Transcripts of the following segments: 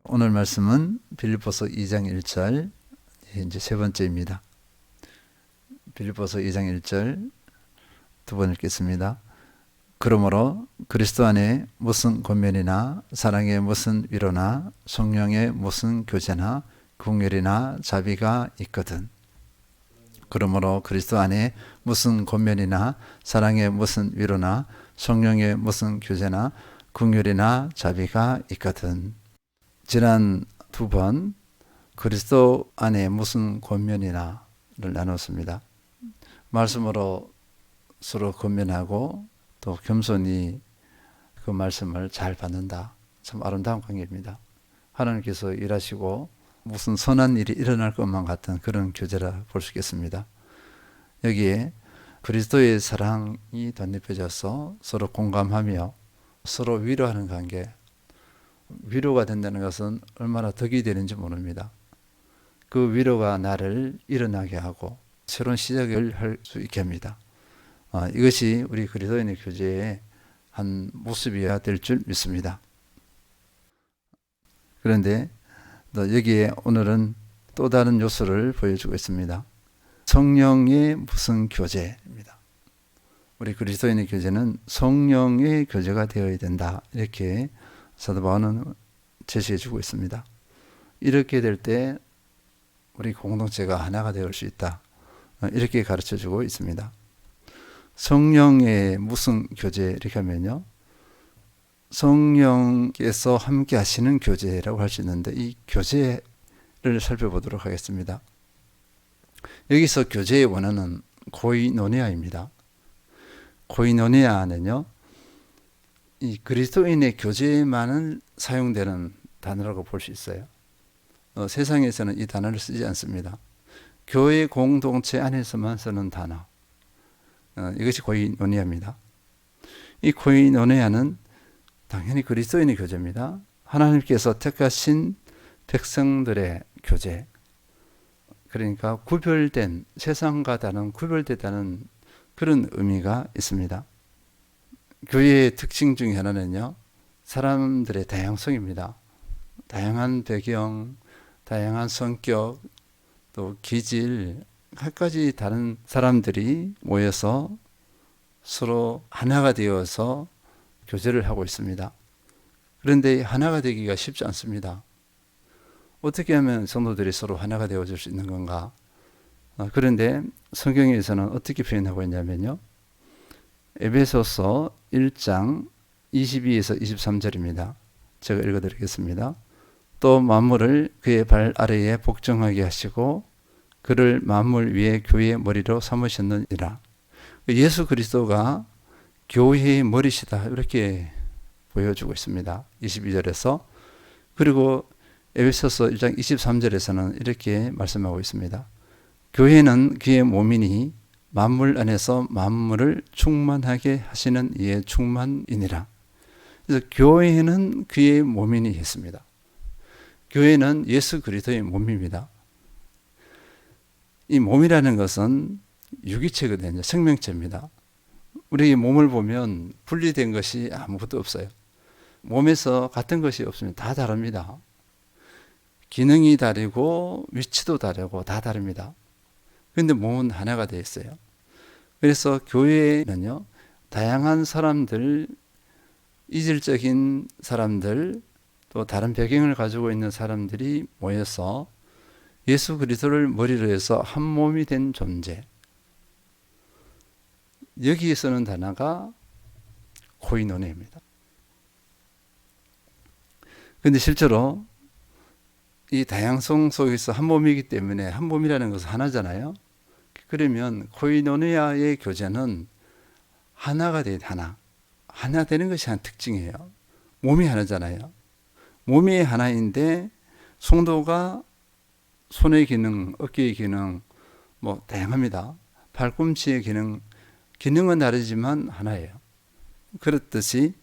오늘 말씀은 빌립보서 2장 1절, 이제 세 번째입니다. 빌립보서 2장 1절 두 번 읽겠습니다. 그러므로 그리스도 안에 무슨 권면이나 사랑의 무슨 위로나 성령의 무슨 교제나 긍휼이나 자비가 있거든. 그러므로 그리스도 안에 무슨 권면이나 사랑의 무슨 위로나 성령의 무슨 교제나 긍휼이나 자비가 있거든. 지난 두 번 그리스도 안에 무슨 권면이나를 나눴습니다. 말씀으로 서로 권면하고 또 겸손히 그 말씀을 잘 받는다. 참 아름다운 관계입니다. 하나님께서 일하시고 무슨 선한 일이 일어날 것만 같은 그런 교제라 볼 수 있겠습니다. 여기에 그리스도의 사랑이 덧입혀져서 서로 공감하며 서로 위로하는 관계, 위로가 된다는 것은 얼마나 덕이 되는지 모릅니다. 그 위로가 나를 일어나게 하고 새로운 시작을 할 수 있게 합니다. 이것이 우리 그리스도인의 교제의 한 모습이어야 될 줄 믿습니다. 그런데 여기에 오늘은 또 다른 요소를 보여주고 있습니다. 성령의 무슨 교제입니다. 우리 그리스도인의 교제는 성령의 교제가 되어야 된다. 이렇게 사도 바울은 제시해 주고 있습니다. 이렇게 될 때 우리 공동체가 하나가 되어 수 있다. 이렇게 가르쳐 주고 있습니다. 성령의 무슨 교제 이렇게 하면요. 성령께서 함께 하시는 교제라고 할 수 있는데 이 교제를 살펴보도록 하겠습니다. 여기서 교제의 원어는 고이노니아입니다. 고이노니아는요. 이 그리스도인의 교제에만은 사용되는 단어라고 볼 수 있어요. 세상에서는 이 단어를 쓰지 않습니다. 교회 공동체 안에서만 쓰는 단어. 이것이 고이노니아입니다. 이 고이노니아는 당연히 그리스도인의 교제입니다. 하나님께서 택하신 백성들의 교제. 그러니까 구별된, 세상과 다른 구별되다는 그런 의미가 있습니다. 교회의 특징 중에 하나는요, 사람들의 다양성입니다. 다양한 배경, 다양한 성격, 또 기질, 갖가지 다른 사람들이 모여서 서로 하나가 되어서 교제를 하고 있습니다. 그런데 하나가 되기가 쉽지 않습니다. 어떻게 하면 성도들이 서로 하나가 되어줄 수 있는 건가? 그런데 성경에서는 어떻게 표현하고 있냐면요. 에베소서 1장 22에서 23절입니다. 제가 읽어드리겠습니다. 또 만물을 그의 발 아래에 복종하게 하시고 그를 만물 위에 교회의 머리로 삼으셨느니라. 예수 그리스도가 교회의 머리시다 이렇게 보여주고 있습니다. 22절에서. 그리고 에베소서 1장 23절에서는 이렇게 말씀하고 있습니다. 교회는 그의 몸이니 만물 안에서 만물을 충만하게 하시는 이의 충만이니라. 그래서 교회는 그의 몸이니 했습니다. 교회는 예수 그리스도의 몸입니다. 이 몸이라는 것은 유기체거든요. 생명체입니다. 우리 몸을 보면 분리된 것이 아무것도 없어요. 몸에서 같은 것이 없습니다. 다 다릅니다. 기능이 다르고 위치도 다르고 다 다릅니다. 그런데 몸은 하나가 되어 있어요. 그래서 교회는요, 다양한 사람들, 이질적인 사람들, 또 다른 배경을 가지고 있는 사람들이 모여서 예수 그리스도를 머리로 해서 한 몸이 된 존재. 여기에 쓰는 단어가 코이노니아입니다. 그런데 실제로 이 다양성 속에서 한 몸이기 때문에 한 몸이라는 것은 하나잖아요. 그러면 코이노니아의 교제는 하나가 된 하나 되는 것이 한 특징이에요. 몸이 하나잖아요. 몸이 하나인데 성도가 손의 기능, 어깨의 기능, 뭐 다양합니다. 팔꿈치의 기능은 다르지만 하나예요. 그렇듯이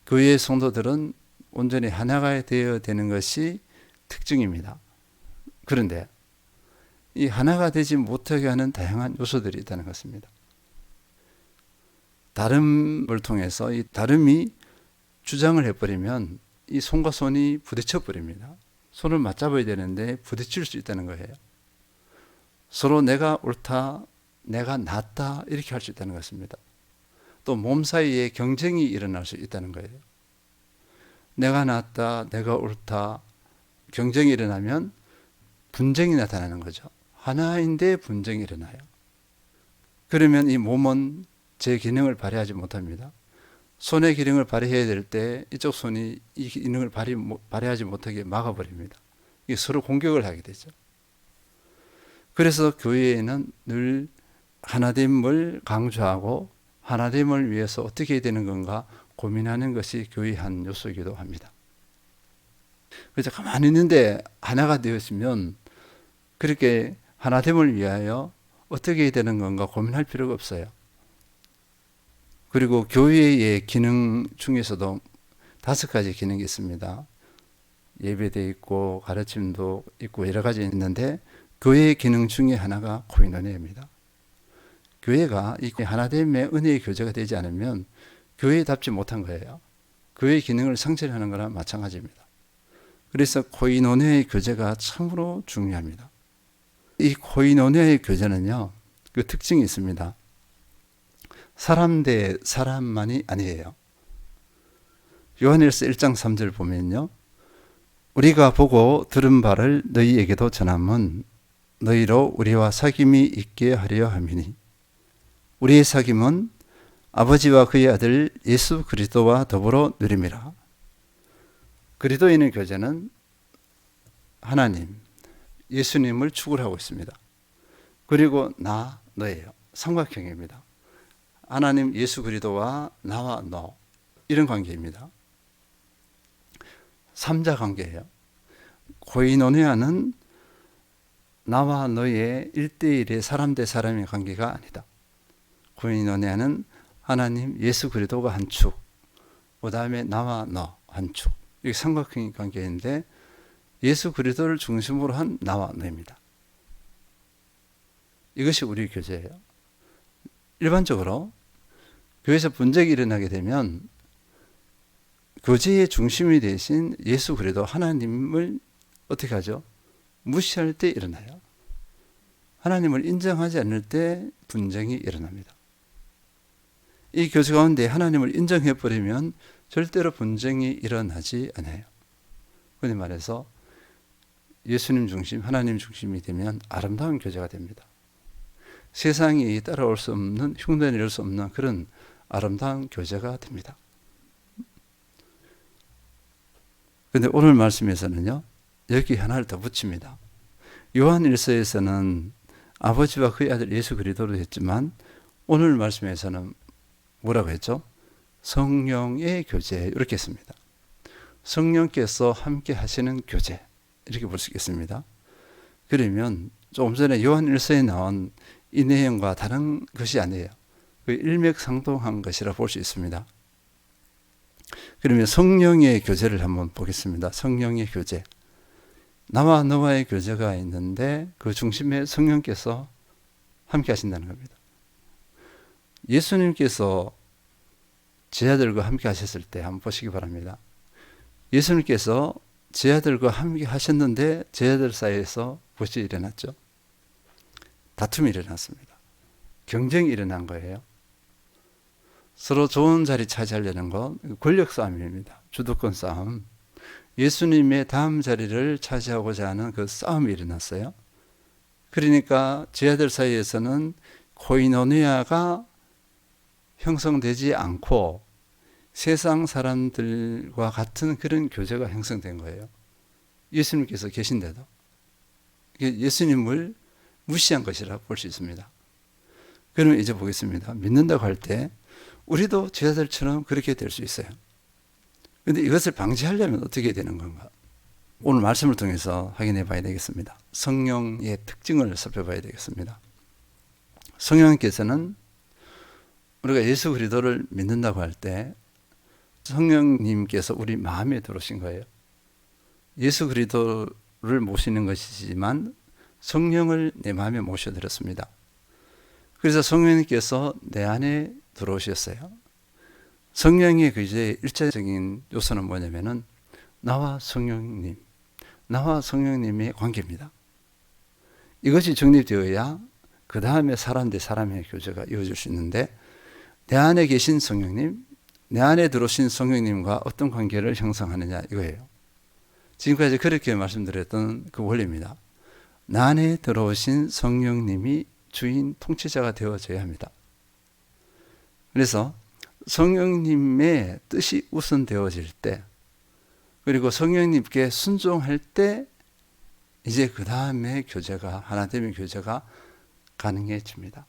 교회의 성도들은 온전히 하나가 되어야 되는 것이 특징입니다. 그런데 이 하나가 되지 못하게 하는 다양한 요소들이 있다는 것입니다. 다름을 통해서 이 다름이 주장을 해버리면 이 손과 손이 부딪혀 버립니다. 손을 맞잡아야 되는데 부딪힐 수 있다는 거예요. 서로 내가 옳다, 내가 낫다 이렇게 할 수 있다는 것입니다. 또 몸 사이에 경쟁이 일어날 수 있다는 거예요. 내가 낫다, 내가 옳다 경쟁이 일어나면 분쟁이 나타나는 거죠. 하나인데 분쟁이 일어나요. 그러면 이 몸은 제 기능을 발휘하지 못합니다. 손의 기능을 발휘해야 될 때 이쪽 손이 이 기능을 발휘하지 못하게 막아버립니다. 이게 서로 공격을 하게 되죠. 그래서 교회에는 늘 하나됨을 강조하고 하나됨을 위해서 어떻게 해야 되는 건가 고민하는 것이 교회의 한 요소이기도 합니다. 그래서 가만히 있는데 하나가 되었으면 그렇게 하나됨을 위하여 어떻게 해야 되는 건가 고민할 필요가 없어요. 그리고 교회의 기능 중에서도 5가지 기능이 있습니다. 예배도 있고 가르침도 있고 여러 가지 있는데 교회의 기능 중에 하나가 코이노니아입니다. 교회가 이 하나됨의 은혜의 교제가 되지 않으면 교회답지 못한 거예요. 교회의 기능을 상실하는 거나 마찬가지입니다. 그래서 코이노니아의 교제가 참으로 중요합니다. 이 코이노니아의 교제는요, 그 특징이 있습니다. 사람 대 사람만이 아니에요. 요한일서 1장 3절 보면요, 우리가 보고 들은 바를 너희에게도 전함은 너희로 우리와 사귐이 있게 하려 함이니 우리의 사귐은 아버지와 그의 아들 예수 그리스도와 더불어 누림이라. 그리스도인의 교제는 하나님, 예수님을 축을 하고 있습니다. 그리고 너예요. 삼각형입니다. 하나님, 예수 그리스도와 나와 너, 이런 관계입니다. 삼자 관계예요. 코이노니아는 나와 너의 1대1의 사람 대 사람의 관계가 아니다. 코이노니아는 하나님, 예수 그리스도가 한 축, 그 다음에 나와 너 한 축, 이게 삼각형 관계인데 예수 그리스도를 중심으로 한 나와 너입니다. 이것이 우리 교제예요. 일반적으로 교회에서 분쟁이 일어나게 되면 교제의 중심이 되신 예수 그리스도 하나님을 어떻게 하죠? 무시할 때 일어나요. 하나님을 인정하지 않을 때 분쟁이 일어납니다. 이 교제 가운데 하나님을 인정해버리면 절대로 분쟁이 일어나지 않아요. 그런데 말해서 예수님 중심, 하나님 중심이 되면 아름다운 교제가 됩니다. 세상이 따라올 수 없는, 흉내낼 수 없는 그런 아름다운 교제가 됩니다. 그런데 오늘 말씀에서는요, 여기 하나를 더 붙입니다. 요한 1서에서는 아버지와 그의 아들 예수 그리스도로 했지만 오늘 말씀에서는 뭐라고 했죠? 성령의 교제, 이렇게 했습니다. 성령께서 함께 하시는 교제, 이렇게 볼 수 있겠습니다. 그러면 조금 전에 요한 1서에 나온 이 내용과 다른 것이 아니에요. 그 일맥상통한 것이라 볼 수 있습니다. 그러면 성령의 교제를 한번 보겠습니다. 성령의 교제. 나와 너와의 교제가 있는데 그 중심에 성령께서 함께 하신다는 겁니다. 예수님께서 제자들과 함께 하셨을 때 한번 보시기 바랍니다. 예수님께서 제자들과 함께 하셨는데 제자들 사이에서 무엇이 일어났죠? 다툼이 일어났습니다. 경쟁이 일어난 거예요. 서로 좋은 자리 차지하려는 것, 권력 싸움입니다. 주도권 싸움. 예수님의 다음 자리를 차지하고자 하는 그 싸움이 일어났어요. 그러니까 제자들 사이에서는 코이노니아가 형성되지 않고 세상 사람들과 같은 그런 교제가 형성된 거예요. 예수님께서 계신데도. 예수님을 무시한 것이라 볼 수 있습니다. 그러면 이제 보겠습니다. 믿는다고 할 때 우리도 제자들처럼 그렇게 될 수 있어요. 그런데 이것을 방지하려면 어떻게 되는 건가? 오늘 말씀을 통해서 확인해 봐야 되겠습니다. 성령의 특징을 살펴봐야 되겠습니다. 성령께서는 우리가 예수 그리스도를 믿는다고 할 때 성령님께서 우리 마음에 들어오신 거예요. 예수 그리스도를 모시는 것이지만 성령을 내 마음에 모셔드렸습니다. 그래서 성령님께서 내 안에 들어오셨어요. 성령의 교제의 일차적인 요소는 뭐냐면은 나와 성령님, 나와 성령님의 관계입니다. 이것이 정립되어야 그 다음에 사람 대 사람의 교제가 이어질 수 있는데, 내 안에 계신 성령님, 내 안에 들어오신 성령님과 어떤 관계를 형성하느냐 이거예요. 지금까지 그렇게 말씀드렸던 그 원리입니다. 내 안에 들어오신 성령님이 주인 통치자가 되어져야 합니다. 그래서 성령님의 뜻이 우선되어질 때, 그리고 성령님께 순종할 때 이제 그 다음에 교제가, 하나됨의 교제가 가능해집니다.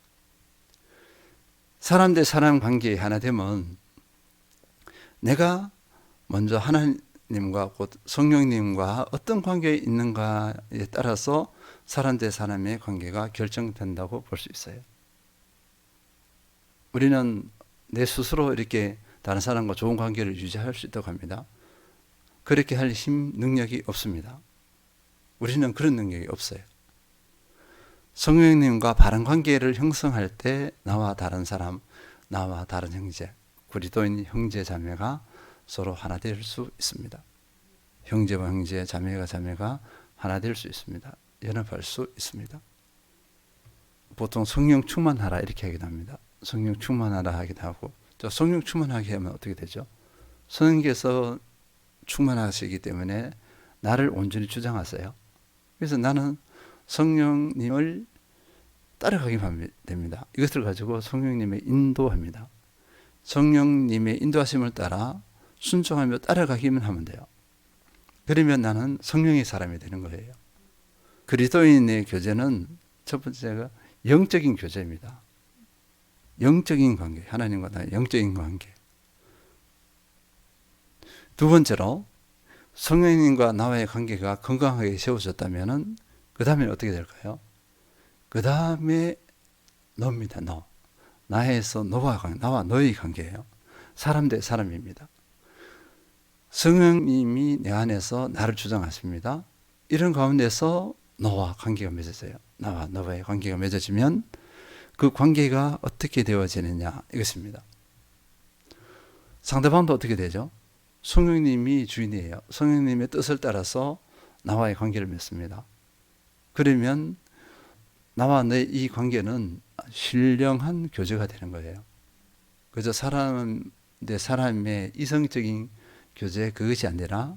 사람 대 사람 관계의 하나됨은 내가 먼저 하나님과 곧 성령님과 어떤 관계에 있는가에 따라서 사람 대 사람의 관계가 결정된다고 볼 수 있어요. 우리는 내 스스로 이렇게 다른 사람과 좋은 관계를 유지할 수 있다고 합니다. 그렇게 할 힘, 능력이 없습니다. 우리는 그런 능력이 없어요. 성령님과 바른 관계를 형성할 때 나와 다른 사람, 나와 다른 형제, 그리스도인 형제 자매가 서로 하나 될 수 있습니다. 형제와 형제, 자매가 자매가 하나 될 수 있습니다. 연합할 수 있습니다. 보통 성령 충만하라 이렇게 하기도 합니다. 성령 충만하라 하기도 하고, 성령 충만하게 하면 어떻게 되죠? 성령께서 충만하시기 때문에 나를 온전히 주장하세요. 그래서 나는 성령님을 따라가기만 됩니다. 이것을 가지고 성령님의 인도합니다. 성령님의 인도하심을 따라 순종하며 따라가기만 하면 돼요. 그러면 나는 성령의 사람이 되는 거예요. 그리스도인의 교제는 첫 번째가 영적인 교제입니다. 영적인 관계, 하나님과 나의 영적인 관계. 두 번째로 성령님과 나와의 관계가 건강하게 세워졌다면 그 다음에 어떻게 될까요? 그 다음에 너입니다. 너. 나에서 너와 관계, 나와 너의 관계예요. 사람 대 사람입니다. 성령님이 내 안에서 나를 주장하십니다. 이런 가운데서 너와 관계가 맺어져요. 나와 너와의 관계가 맺어지면 그 관계가 어떻게 되어지느냐 이것입니다. 상대방도 어떻게 되죠? 성령님이 주인이에요. 성령님의 뜻을 따라서 나와의 관계를 맺습니다. 그러면 나와 내 이 관계는 신령한 교제가 되는 거예요. 그저 사람 대 사람의 이성적인 교제, 그것이 아니라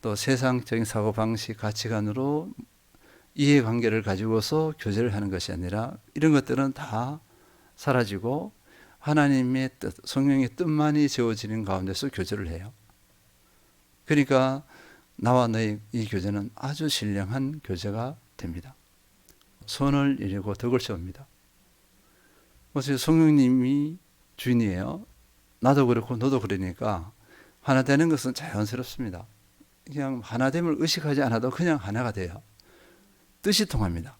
또 세상적인 사고방식, 가치관으로 이해관계를 가지고서 교제를 하는 것이 아니라 이런 것들은 다 사라지고 하나님의 뜻, 성령의 뜻만이 세워지는 가운데서 교제를 해요. 그러니까 나와 너의 이 교제는 아주 신령한 교제가 됩니다. 선을 이루고 덕을 세웁니다. 그래서 성령님이 주인이에요. 나도 그렇고 너도 그러니까 하나 되는 것은 자연스럽습니다. 그냥 하나됨을 의식하지 않아도 그냥 하나가 돼요. 뜻이 통합니다.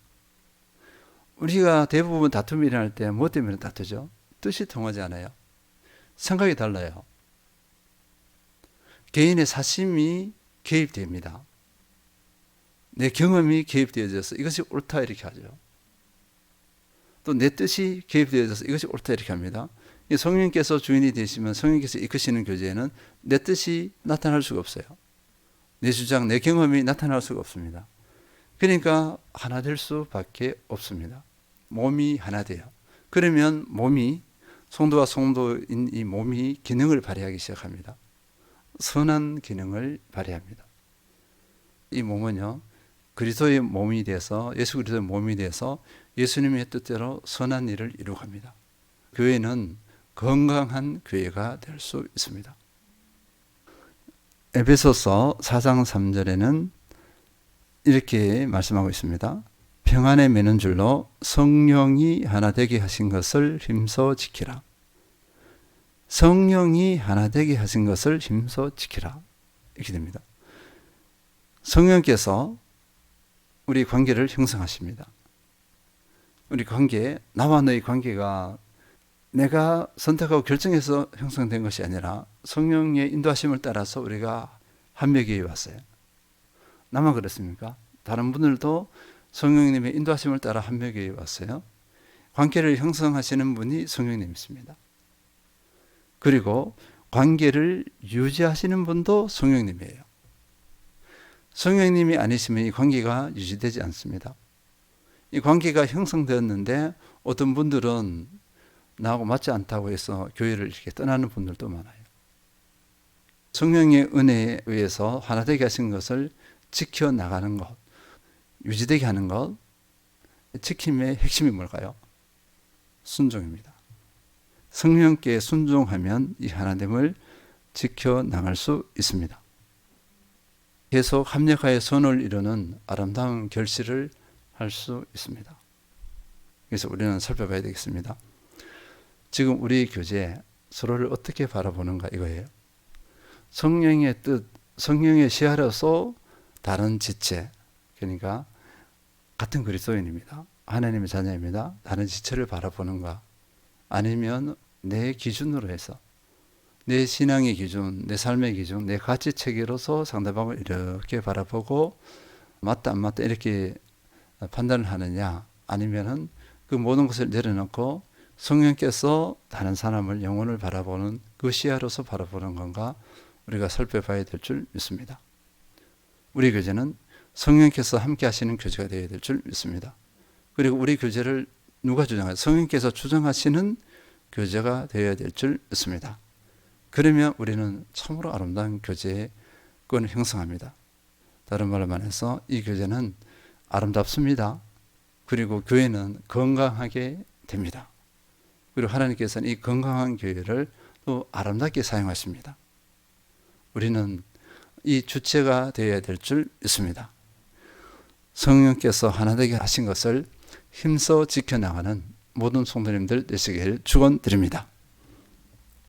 우리가 대부분 다툼이 일어날 때 뭐 때문에 다투죠? 뜻이 통하지 않아요. 생각이 달라요. 개인의 사심이 개입됩니다. 내 경험이 개입되어져서 이것이 옳다 이렇게 하죠. 또 내 뜻이 개입되어져서 이것이 옳다 이렇게 합니다. 성령께서 주인이 되시면 성령께서 이끄시는 교제에는 내 뜻이 나타날 수가 없어요. 내 주장, 내 경험이 나타날 수가 없습니다. 그러니까 하나 될 수밖에 없습니다. 몸이 하나 돼요. 그러면 몸이, 성도와 성도인 이 몸이 기능을 발휘하기 시작합니다. 선한 기능을 발휘합니다. 이 몸은요, 그리스도의 몸이 돼서, 예수 그리스도의 몸이 돼서 예수님의 뜻대로 선한 일을 이루어갑니다. 교회는 건강한 교회가 될 수 있습니다. 에베소서 4장 3절에는 이렇게 말씀하고 있습니다. 평안에 매는 줄로 성령이 하나 되게 하신 것을 힘써 지키라. 성령이 하나 되게 하신 것을 힘써 지키라. 이렇게 됩니다. 성령께서 우리 관계를 형성하십니다. 우리 관계, 나와 너의 관계가 내가 선택하고 결정해서 형성된 것이 아니라 성령의 인도하심을 따라서 우리가 합력해 왔어요. 나만 그렇습니까? 다른 분들도 성령님의 인도하심을 따라 합력해 왔어요. 관계를 형성하시는 분이 성령님이십니다. 그리고 관계를 유지하시는 분도 성령님이에요. 성령님이 아니시면 이 관계가 유지되지 않습니다. 이 관계가 형성되었는데 어떤 분들은 나하고 맞지 않다고 해서 교회를 이렇게 떠나는 분들도 많아요. 성령의 은혜에 의해서 하나 되게 하신 것을 지켜나가는 것, 유지되게 하는 것, 지킴의 핵심이 뭘까요? 순종입니다. 성령께 순종하면 이 하나됨을 지켜나갈 수 있습니다. 계속 합력하여 선을 이루는 아름다운 결실을 할 수 있습니다. 그래서 우리는 살펴봐야 되겠습니다. 지금 우리 교제 서로를 어떻게 바라보는가 이거예요. 성령의 뜻, 성령의 시야로서 다른 지체, 그러니까 같은 그리스도인입니다. 하나님의 자녀입니다. 다른 지체를 바라보는가? 아니면 내 기준으로 해서 내 신앙의 기준, 내 삶의 기준, 내 가치 체계로서 상대방을 이렇게 바라보고 맞다 안 맞다 이렇게 판단을 하느냐? 아니면은 그 모든 것을 내려놓고 성령께서 다른 사람을 영혼을 바라보는 그 시야로서 바라보는 건가? 우리가 살펴봐야 될 줄 믿습니다. 우리 교제는 성령께서 함께 하시는 교제가 되어야 될 줄 믿습니다. 그리고 우리 교제를 누가 주장하요? 성령께서 주장하시는 교제가 되어야 될 줄 믿습니다. 그러면 우리는 참으로 아름다운 교제의 끈을 형성합니다. 다른 말로 말해서 이 교제는 아름답습니다. 그리고 교회는 건강하게 됩니다. 그리고 하나님께서는 이 건강한 교회를 또 아름답게 사용하십니다. 우리는 이 주체가 되어야 될 줄 믿습니다. 성령께서 하나 되게 하신 것을 힘써 지켜나가는 모든 성도님들 되시길 축원드립니다.